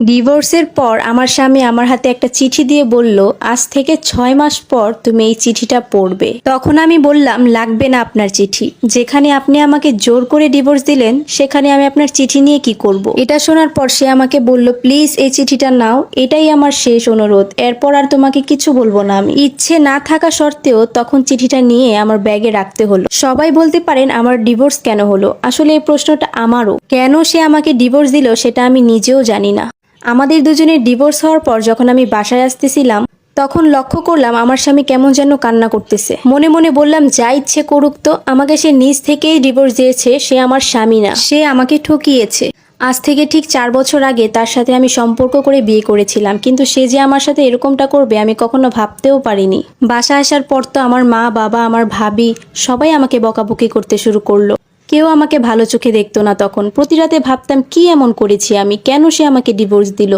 ডিভোর্সের পর আমার স্বামী আমার হাতে একটা চিঠি দিয়ে বলল, আজ থেকে 6 মাস পর তুমি এই চিঠিটা পড়বে। তখন আমি বললাম, লাগবে না আপনার চিঠি। যেখানে আপনি আমাকে জোর করে ডিভোর্স দিলেন সেখানে আমি আপনার চিঠি নিয়ে কি করব। এটা শোনার পর সে আমাকে বলল, প্লিজ এই চিঠিটা নাও, এটাই আমার শেষ অনুরোধ, এরপর আর তোমাকে কিছু বলবো না আমি। ইচ্ছে না থাকা সত্ত্বেও তখন চিঠিটা নিয়ে আমার ব্যাগে রাখতে হলো। সবাই বলতে পারেন আমার ডিভোর্স কেন হলো, আসলে এই প্রশ্নটা আমারও। কেন সে আমাকে ডিভোর্স দিল সেটা আমি নিজেও জানি না। আমাদের দুজনের ডিভোর্স হওয়ার পর যখন আমি বাসায় আসতেছিলাম তখন লক্ষ্য করলাম আমার স্বামী কেমন যেন কান্না করতেছে। মনে মনে বললাম, যা ইচ্ছে করুক তো, আমাকে সে নিজ থেকেই ডিভোর্স দিয়েছে, সে আমার স্বামী না, সে আমাকে ঠকিয়েছে। আজ থেকে ঠিক 4 বছর আগে তার সাথে আমি সম্পর্ক করে বিয়ে করেছিলাম, কিন্তু সে যে আমার সাথে এরকমটা করবে আমি কখনো ভাবতেও পারিনি। বাসা আসার পর তো আমার মা বাবা, আমার ভাবি সবাই আমাকে বকাবকি করতে শুরু করলো। কেউ আমাকে ভালো চোখে দেখতো না তখন। প্রতি রাতে ভাবতাম, কি এমন করেছি আমি, কেন সে আমাকে ডিভোর্স দিল।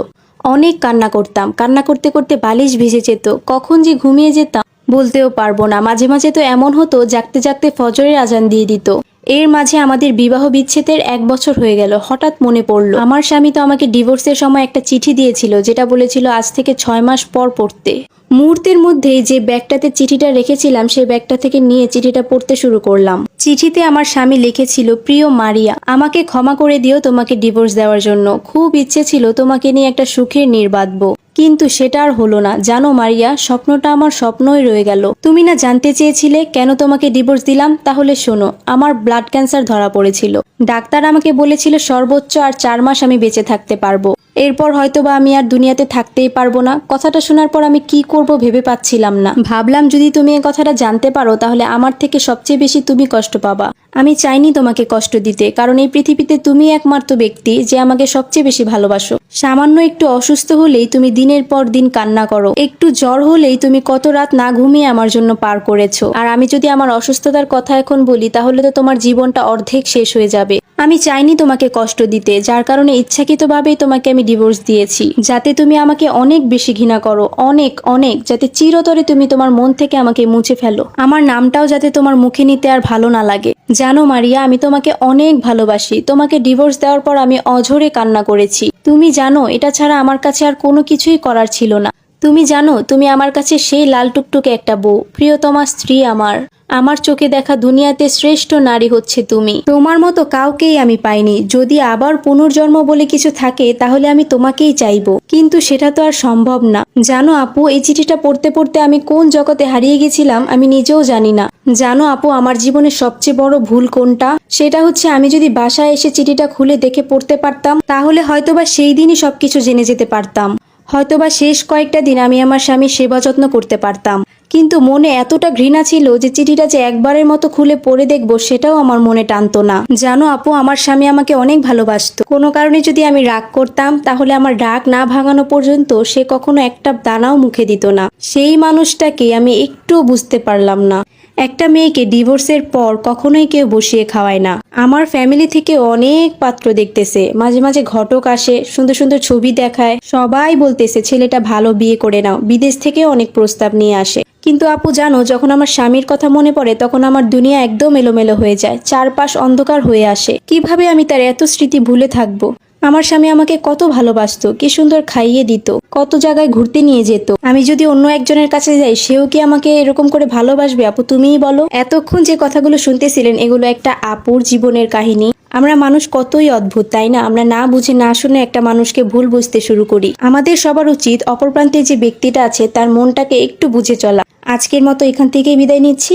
অনেক কান্না করতাম, কান্না করতে করতে বালিশ ভিজে যেত, কখন যে ঘুমিয়ে যেতাম বলতেও পারবো না। মাঝে মাঝে তো এমন হতো জাগতে জাগতে ফজরের আজান দিয়ে দিত। এর মাঝে আমাদের বিবাহ বিচ্ছেদের 1 বছর হয়ে গেল। হঠাৎ মনে পড়লো আমার স্বামী তো আমাকে ডিভোর্সের সময় একটা চিঠি দিয়েছিল, যেটা বলেছিল আজ থেকে 6 মাস পর পড়তে। মুহূর্তের মধ্যেই যে ব্যাগটাতে চিঠিটা রেখেছিলাম সেই ব্যাগটা থেকে নিয়ে চিঠিটা পড়তে শুরু করলাম। চিঠিতে আমার স্বামী লিখেছিল, প্রিয় মারিয়া, আমাকে ক্ষমা করে দিও তোমাকে ডিভোর্স দেওয়ার জন্য। খুব ইচ্ছে ছিল তোমাকে নিয়ে একটা সুখের নীড় বাঁধবো, কিন্তু সেটা আর হলো না। জানো মারিয়া, স্বপ্নটা আমার স্বপ্নই রয়ে গেল। তুমি না জানতে চেয়েছিলে কেন তোমাকে ডিভোর্স দিলাম? তাহলে শোনো, আমার ব্লাড ক্যান্সার ধরা পড়েছিল। ডাক্তার আমাকে বলেছিল সর্বোচ্চ আর 4 মাস আমি বেঁচে থাকতে পারবো, এরপর হয়তোবা আমি আর দুনিয়াতে থাকতেই পারবো না। কথাটা শোনার পর আমি কি করব ভেবে পাচ্ছিলাম না। ভাবলাম যদি তুমি এই কথাটা জানতে পারো তাহলে আমার থেকে সবচেয়ে বেশি তুমি কষ্ট পাবা। আমি চাইনি তোমাকে কষ্ট দিতে, কারণ এই পৃথিবীতে তুমি একমাত্র ব্যক্তি যে আমাকে সবচেয়ে বেশি ভালোবাসো। সামান্য একটু অসুস্থ হলেই তুমি দিনের পর দিন কান্না করো, একটু জ্বর হলেই তুমি কত রাত না ঘুমিয়ে আমার জন্য পার করেছো। আর আমি যদি আমার অসুস্থতার কথা এখন বলি তাহলে তো তোমার জীবনটা অর্ধেক শেষ হয়ে যাবে। আমি চাইনি তোমাকে কষ্ট দিতে, যার কারণে ইচ্ছাকৃতভাবেই তোমাকে আমি ডিভোর্স দিয়েছি, যাতে তুমি আমাকে অনেক বেশি ঘৃণা করো, অনেক অনেক, যাতে চিরতরে তুমি তোমার মন থেকে আমাকে মুছে ফেলো। আমার নামটাও যাতে তোমার মুখে নিতে আর ভালো না লাগে। জানো মারিয়া, আমি তোমাকে অনেক ভালোবাসি। তোমাকে ডিভোর্স দেওয়ার পর আমি অঝরে কান্না করেছি। তুমি জানো এটা ছাড়া আমার কাছে আর কোনো কিছুই করার ছিল না। তুমি জানো তুমি আমার কাছে সেই লাল টুকটুকে একটা বউ, প্রিয়তমা স্ত্রী আমার। আমার চোখে দেখা দুনিয়াতে শ্রেষ্ঠ নারী হচ্ছে তুমি। তোমার মতো কাউকেই আমি পাইনি। যদি আবার পুনর্জন্ম বলে কিছু থাকে তাহলে আমি তোমাকেই চাইবো, কিন্তু সেটা তো আর সম্ভব না। জানো আপু, এই চিঠিটা পড়তে পড়তে আমি কোন জগতে হারিয়ে গেছিলাম আমি নিজেও জানি না। জানো আপু, আমার জীবনের সবচেয়ে বড় ভুল কোনটা? সেটা হচ্ছে আমি যদি বাসায় এসে চিঠিটা খুলে দেখে পড়তে পারতাম তাহলে হয়তোবা সেই দিনই সবকিছু জেনে যেতে পারতাম। হয়তোবা শেষ কয়েকটা দিন আমি আমার স্বামীর সেবা যত্ন করতে পারতাম। কিন্তু মনে এতটা ঘৃণা ছিল যে চিঠিটা যে একবারের মতো খুলে পড়ে দেখবো সেটাও আমার মনে টানতো না। জানো আপু, আমার স্বামী আমাকে অনেক ভালোবাসতো। কোনো কারণে যদি আমি রাগ করতাম তাহলে আমার রাগ না ভাঙানো পর্যন্ত সে কখনো একটা দানাও মুখে দিত না। সেই মানুষটাকে আমি একটুও বুঝতে পারলাম না। একটা মেয়েকে ডিভোর্সের পর কখনোই কেউ বসিয়ে খাওয়ায় না। আমার ফ্যামিলি থেকে অনেক পাত্র দেখতেছে, মাঝে মাঝে ঘটক আসে, সুন্দর সুন্দর ছবি দেখায়, সবাই বলতেছে ছেলেটা ভালো, বিয়ে করে নাও। বিদেশ থেকে অনেক প্রস্তাব নিয়ে আসে। কিন্তু আপু জানো, যখন আমার স্বামীর কথা মনে পড়ে তখন আমার দুনিয়া একদম এলোমেলো হয়ে যায়, চারপাশ অন্ধকার হয়ে আসে। কিভাবে আমি তার এত স্মৃতি ভুলে থাকবো? আমার স্বামী আমাকে কত ভালোবাসতো, কি সুন্দর খাইয়ে দিত, কত জায়গায় ঘুরতে নিয়ে যেত। আমি যদি অন্য একজনের কাছে যাই সেও কি আমাকে এরকম করে ভালোবাসবে? আপু তুমিই বলো। এতক্ষণ যে কথাগুলো শুনতেছিলেন এগুলো একটা আপুর জীবনের কাহিনী। আমরা মানুষ কতই অদ্ভুত, তাই না? আমরা না বুঝে না শুনে একটা মানুষকে ভুল বুঝতে শুরু করি। আমাদের সবার উচিত অপর প্রান্তে যে ব্যক্তিটা আছে তার মনটাকে একটু বুঝে চলা। আজকের মতো এখান থেকেই বিদায় নিচ্ছি।